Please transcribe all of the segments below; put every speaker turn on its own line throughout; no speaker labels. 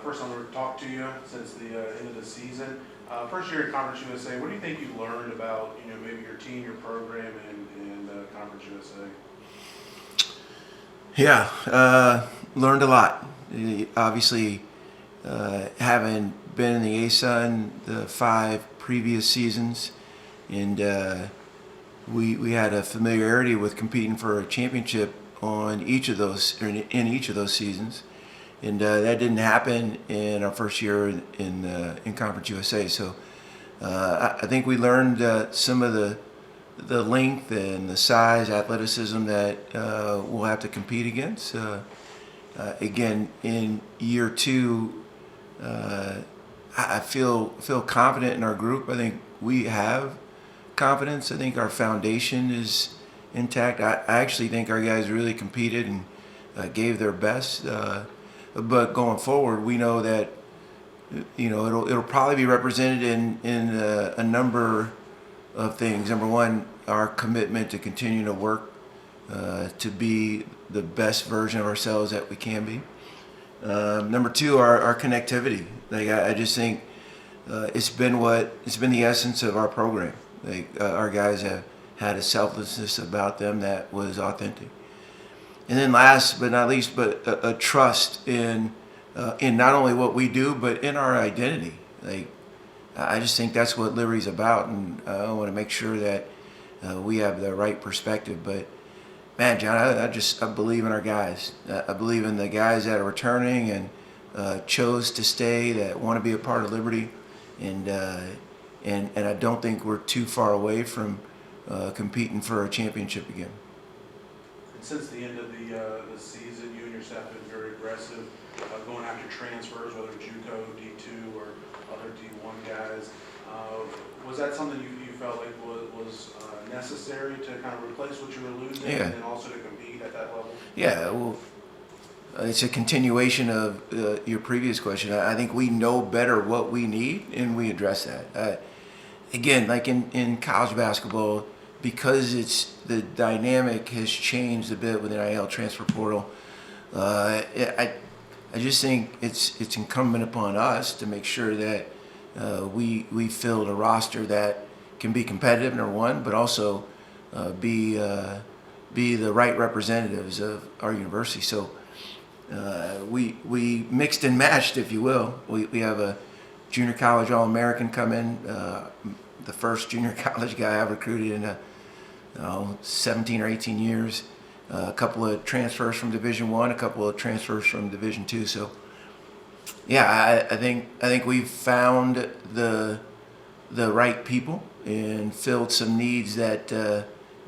First time to talk to you since the end of the season. First year at Conference USA, what do you think you learned about, maybe your team, your program, and Conference USA?
Yeah, learned a lot. Obviously, having been in the ASUN the 5 previous seasons, and we had a familiarity with competing for a championship on each of those, or in each of those seasons, and that didn't happen in our first year in Conference USA. So I think we learned some of the length and the size, athleticism that we'll have to compete against. Again, in year 2, I feel confident in our group. I think we have confidence. I think our foundation is intact. I actually think our guys really competed and gave their best. But going forward, we know that it'll probably be represented in a number of things. Number one, our commitment to continue to work to be the best version of ourselves that we can be. Number 2, our connectivity. Like I just think it's been the essence of our program. Like our guys have had a selflessness about them that was authentic. And then last but not least, but a trust in not only what we do, but in our identity. Like I just think that's what Liberty's about, and I want to make sure that we have the right perspective. But man, John, I believe in our guys. I believe in the guys that are returning and chose to stay, that want to be a part of Liberty, and I don't think we're too far away from competing for a championship again.
And since the end of the season, you and your staff have been very aggressive, going after transfers, whether JUCO, D2, or other D1 guys. Was that something you felt like was necessary to kind of replace what you were losing,
Yeah.
and also to compete at that level?
Yeah, well, it's a continuation of your previous question. I think we know better what we need, and we address that. Again, like in college basketball, because the dynamic has changed a bit with the NIL transfer portal, I just think it's incumbent upon us to make sure that we fill a roster that can be competitive, number one, but also be the right representatives of our university. So we mixed and matched, if you will. We have a junior college All-American come in, the first junior college guy I've recruited in 17 or 18 years. A couple of transfers from Division I, a couple of transfers from Division II. So, yeah, I think we've found the right people and filled some needs that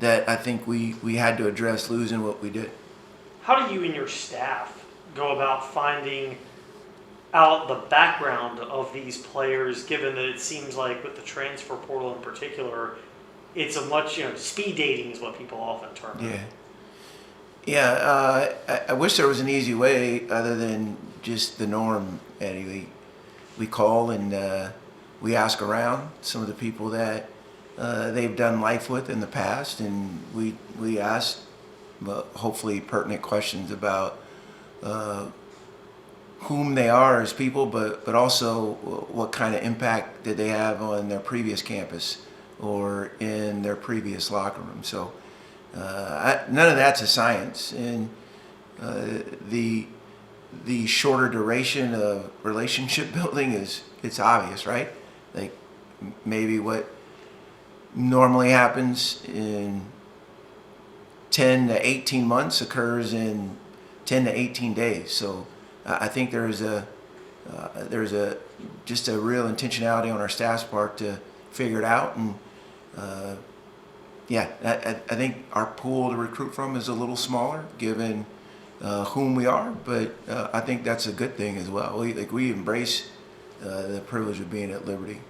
I think we had to address losing what we did.
How do you and your staff go about finding out the background of these players, given that it seems like with the transfer portal in particular, it's a much, speed dating is what people often term it.
Yeah, I wish there was an easy way other than just the norm, Eddie. We call and we ask around some of the people that they've done life with in the past, and we ask hopefully pertinent questions about whom they are as people, but also what kind of impact did they have on their previous campus or in their previous locker room. So none of that's a science, and the shorter duration of relationship building it's obvious, right? Like maybe what normally happens in 10 to 18 months occurs in 10 to 18 days. So I think there's just a real intentionality on our staff's part to figure it out, and I think our pool to recruit from is a little smaller given whom we are, but I think that's a good thing as well. We embrace the privilege of being at Liberty.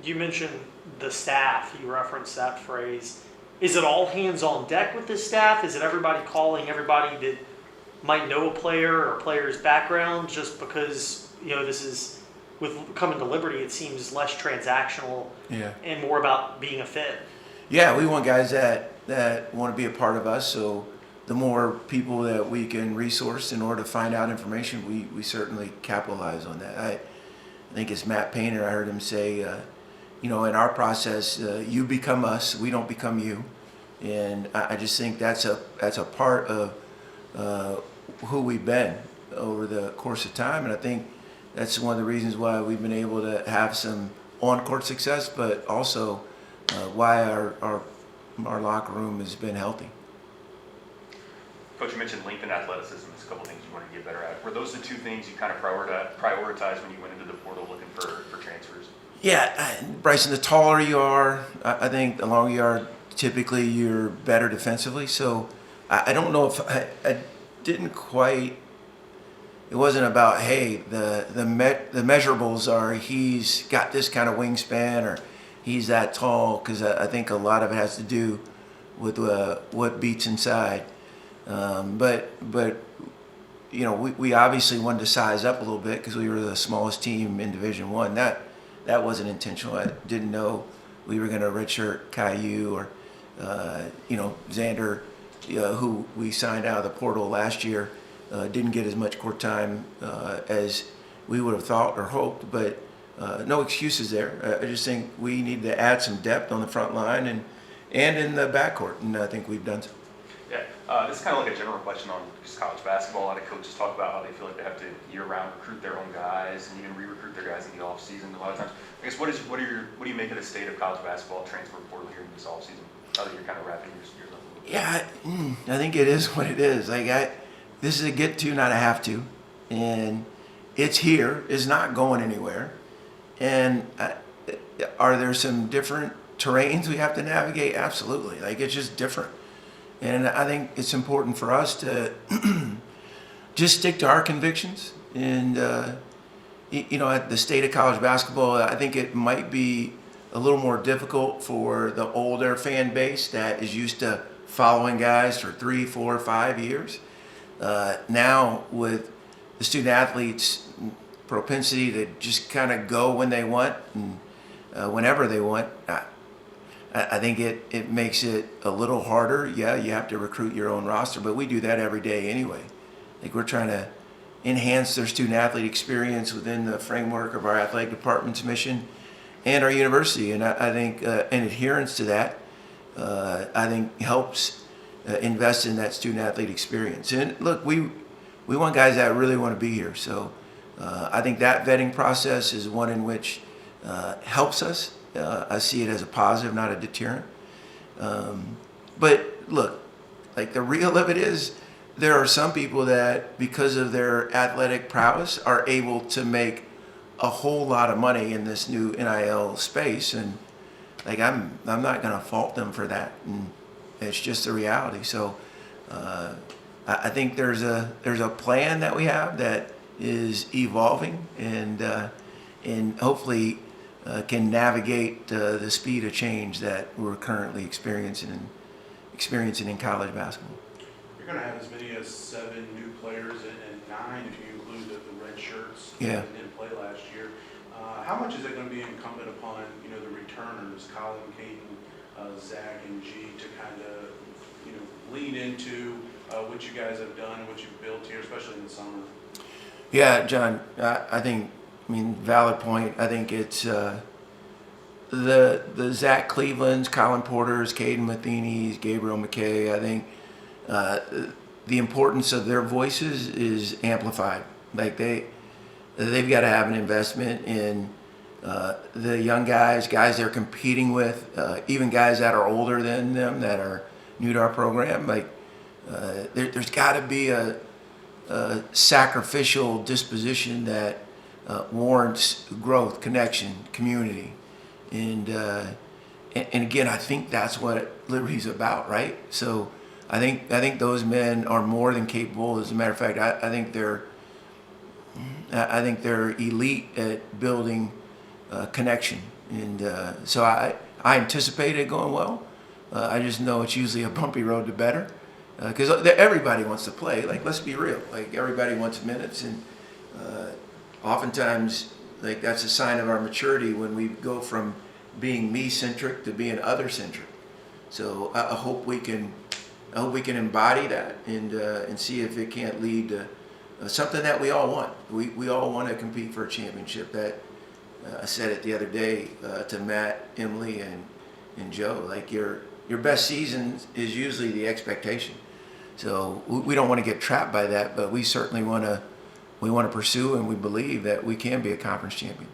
You mentioned the staff. You referenced that phrase. Is it all hands on deck with the staff? Is it everybody calling everybody that might know a player or a player's background, just because this is, with coming to Liberty, it seems less transactional and more about being a fit?
Yeah, we want guys that want to be a part of us. So the more people that we can resource in order to find out information, we certainly capitalize on that. I think it's Matt Painter. I heard him say, in our process, you become us, we don't become you, and I just think that's a part of who we've been over the course of time, and I think that's one of the reasons why we've been able to have some on-court success, but also why our locker room has been healthy.
Coach, you mentioned lengthen athleticism. There's a couple things you wanted to get better at. Were those the two things you kind of prioritized when you went into the portal looking for transfers?
Yeah, Bryson, the taller you are, I think the longer you are, typically you're better defensively. So I don't know if I didn't quite. It wasn't about, hey, the measurables are he's got this kind of wingspan or he's that tall, because I think a lot of it has to do with what beats inside. But we obviously wanted to size up a little bit because we were the smallest team in Division I. That wasn't intentional. I didn't know we were going to redshirt Caillou or Xander, who we signed out of the portal last year. Didn't get as much court time as we would have thought or hoped, but no excuses there. I just think we need to add some depth on the front line and in the backcourt, and I think we've done so.
Yeah, this is kind of like a general question on just college basketball. A lot of coaches talk about how they feel like they have to year-round recruit their own guys and even re-recruit their guys in the off-season. A lot of times, I guess, what do you make of the state of college basketball transfer portal here in this off-season? Now that you're kind of wrapping your up a little bit.
Yeah, I think it is what it is. This is a get to, not a have to, and it's here. It's not going anywhere. And are there some different terrains we have to navigate? Absolutely. It's just different. And I think it's important for us to just stick to our convictions. And, at the state of college basketball, I think it might be a little more difficult for the older fan base that is used to following guys for 3, 4, 5 years. Now, with the student athletes' propensity to just kind of go when they want and whenever they want, I think it makes it a little harder. Yeah, you have to recruit your own roster, but we do that every day anyway. We're trying to enhance their student athlete experience within the framework of our athletic department's mission and our university. And I think an adherence to that, I think helps invest in that student athlete experience. And look, we want guys that really want to be here. So I think that vetting process is one in which helps us. I see it as a positive, not a deterrent. But look, the real of it is there are some people that, because of their athletic prowess, are able to make a whole lot of money in this new NIL space, and I'm not going to fault them for that. And it's just the reality. So I think there's a plan that we have that is evolving and hopefully can navigate the speed of change that we're currently experiencing in college basketball.
You're going to have as many as 7 new players and 9 if you include the red shirts
Yeah.
that didn't play last year. How much is it going to be incumbent upon the returners, Colin, Caden, Zach, and G, to kind of lean into what you guys have done and what you've built here, especially in the summer?
Yeah, John, I think, valid point. I think it's the Zach Clevelands, Colin Porters, Caden Matheny's, Gabriel McKay. I think the importance of their voices is amplified. They've got to have an investment in the young guys they're competing with, even guys that are older than them that are new to our program. There's got to be a sacrificial disposition that warrants growth, connection, community, and again, I think that's what Liberty's about, right? So I think those men are more than capable. As a matter of fact, I think they're elite at building connection, and so I anticipate it going well. I just know it's usually a bumpy road to better, because everybody wants to play. Let's be real. Everybody wants minutes, and oftentimes, that's a sign of our maturity when we go from being me-centric to being other-centric. So I hope we can I hope we can embody that and see if it can't lead to something that we all want. We all want to compete for a championship. That I said it the other day to Matt, Emily, and Joe. Like your best season is usually the expectation. So we don't want to get trapped by that, but we certainly want to pursue, and we believe that we can be a conference champion.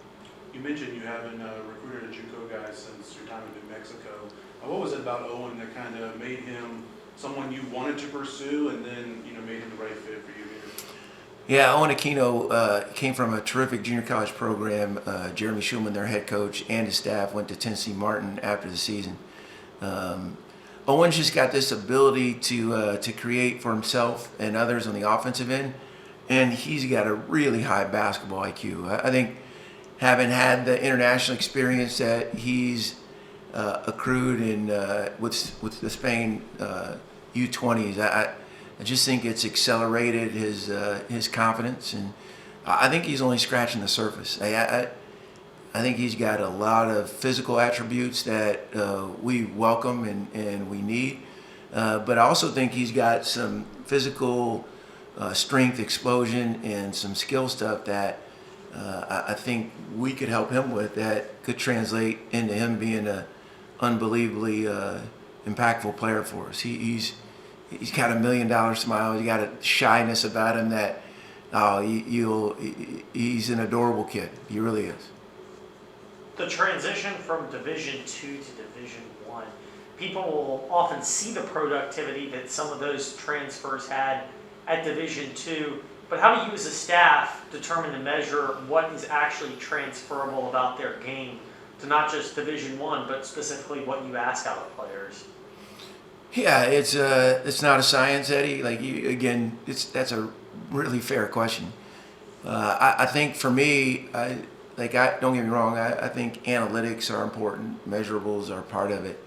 You mentioned you haven't recruited a JUCO guy since your time in New Mexico. What was it about Owen that kind of made him someone you wanted to pursue, and then made him the right fit for you here?
Yeah, Owen Kino came from a terrific junior college program. Jeremy Schulman, their head coach, and his staff went to Tennessee Martin after the season. Owen's just got this ability to create for himself and others on the offensive end, and he's got a really high basketball IQ. I think having had the international experience that he's accrued in with the Spain U20s, I just think it's accelerated his confidence, and I think he's only scratching the surface. I think he's got a lot of physical attributes that we welcome and we need, but I also think he's got some physical strength, explosion, and some skill stuff that I think we could help him with that could translate into him being an unbelievably impactful player for us. He's got $1 million smile. He's got a shyness about him that he's an adorable kid. He really is.
The transition from Division II to Division I, people will often see the productivity that some of those transfers had at Division II, but how do you as a staff determine to measure what is actually transferable about their game to not just Division I, but specifically what you ask out of players?
Yeah, it's not a science, Eddie. That's a really fair question. I think for me, don't get me wrong. I think analytics are important. Measurables are part of it.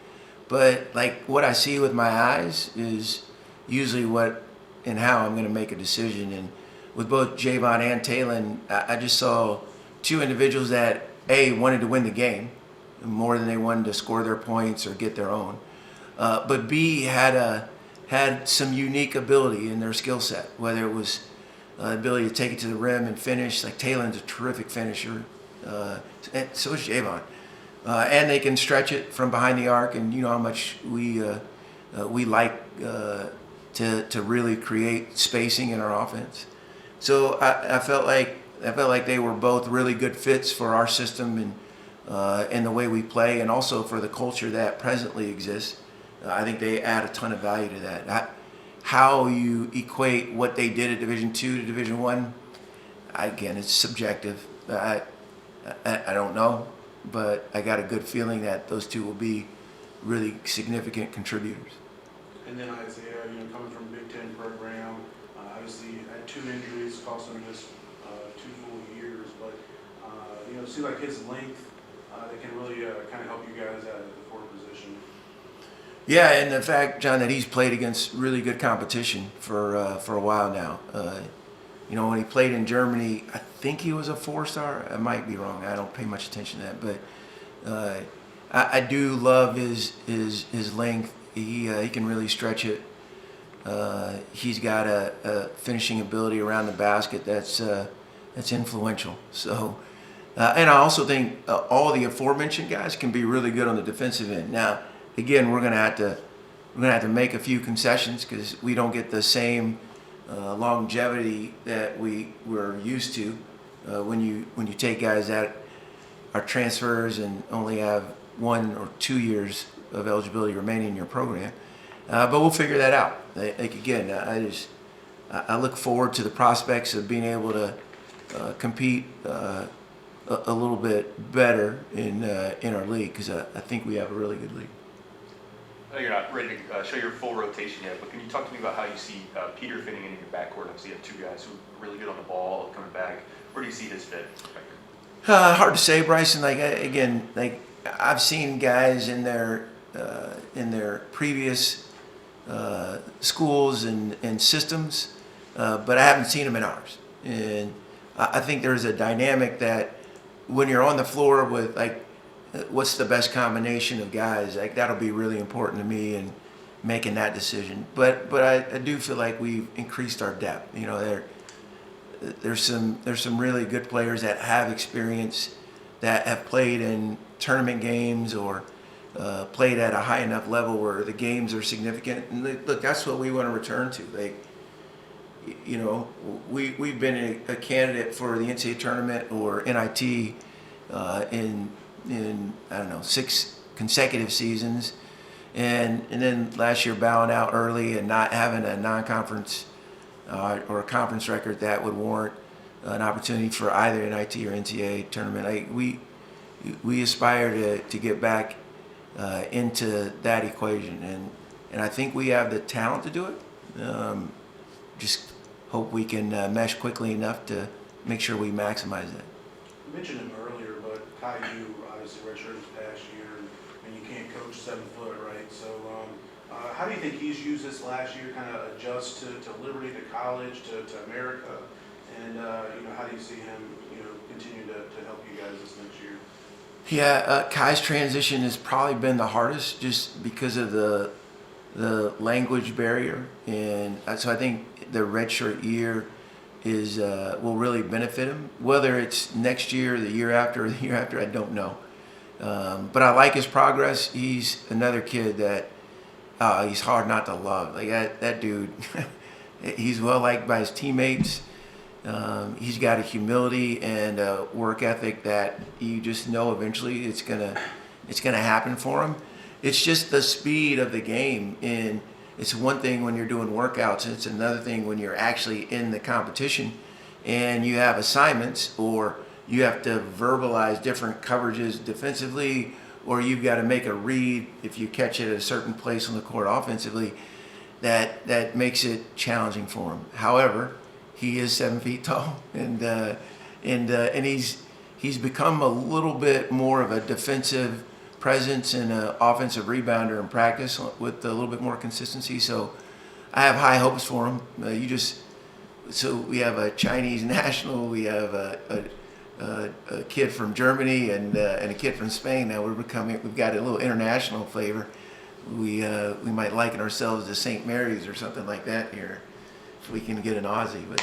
But what I see with my eyes is usually what and how I'm going to make a decision. And with both Javon and Talon, I just saw two individuals that wanted to win the game more than they wanted to score their points or get their own. But B had some unique ability in their skill set, whether it was ability to take it to the rim and finish. Like Talon's a terrific finisher, and so is Javon, and they can stretch it from behind the arc. And you know how much we like to really create spacing in our offense. So I felt like they were both really good fits for our system and the way we play, and also for the culture that presently exists. I think they add a ton of value to that. How you equate what they did at Division II to Division I, again, it's subjective. I don't know, but I got a good feeling that those two will be really significant contributors.
And then Isaiah, coming from a Big Ten program, obviously had 2 injuries, cost him just 2 full years, but see like his length that can really kind of help you guys out at the forward position.
Yeah, and the fact, John, that he's played against really good competition for a while now. When he played in Germany, I think he was a 4-star. I might be wrong. I don't pay much attention to that, but I do love his length. He can really stretch it. He's got a finishing ability around the basket that's influential. So, and I also think all the aforementioned guys can be really good on the defensive end. Now, again, we're gonna have to make a few concessions because we don't get the same longevity that we were used to when you take guys that are transfers and only have 1 or 2 years of eligibility remaining in your program. But we'll figure that out. Again, I look forward to the prospects of being able to compete a little bit better in our league because I think we have a really good league.
I know you're not ready to show your full rotation yet, but can you talk to me about how you see Peter fitting in your backcourt? Obviously, you have 2 guys who are really good on the ball, coming back. Where do you see his fit?
Hard to say, Bryson. I've seen guys in their previous schools and systems, but I haven't seen them in ours. And I think there's a dynamic that when you're on the floor with what's the best combination of guys, that'll be really important to me, making that decision. But I do feel like we've increased our depth. You know, there's some really good players that have experience, that have played in tournament games or played at a high enough level where the games are significant. And look, that's what we want to return to. Like, you know, we've been a candidate for the NCAA tournament or NIT in I don't know 6 consecutive seasons, and then last year bowing out early and not having a non-conference or a conference record that would warrant an opportunity for either NIT or NCAA tournament. We aspire to get back into that equation, and I think we have the talent to do it. Just hope we can mesh quickly enough to make sure we maximize that.
You mentioned him earlier, but Kai, you obviously redshirted this past year, and you can't coach 7 foot, right? So how do you think he's used this last year, kind of adjust to Liberty, to college, to America? And you know, how do you see him, you know, continue to help you guys this next year?
Yeah, Kai's transition has probably been the hardest just because of the language barrier, and so I think the redshirt year is will really benefit him. Whether it's next year, the year after, or the year after, I don't know. But I like his progress. He's another kid that he's hard not to love. Like that dude, he's well liked by his teammates. He's got a humility and a work ethic that you just know eventually it's gonna happen for him. It's just the speed of the game, and it's one thing when you're doing workouts, and it's another thing when you're actually in the competition and you have assignments, or you have to verbalize different coverages defensively, or you've got to make a read if you catch it at a certain place on the court offensively. That makes it challenging for him. However, he is 7 feet tall, and he's become a little bit more of a defensive presence and an offensive rebounder in practice with a little bit more consistency. So I have high hopes for him. So we have a Chinese national, we have a kid from Germany and a kid from Spain. Now we've got a little international flavor. We might liken ourselves to St. Mary's or something like that here, if we can get an Aussie. But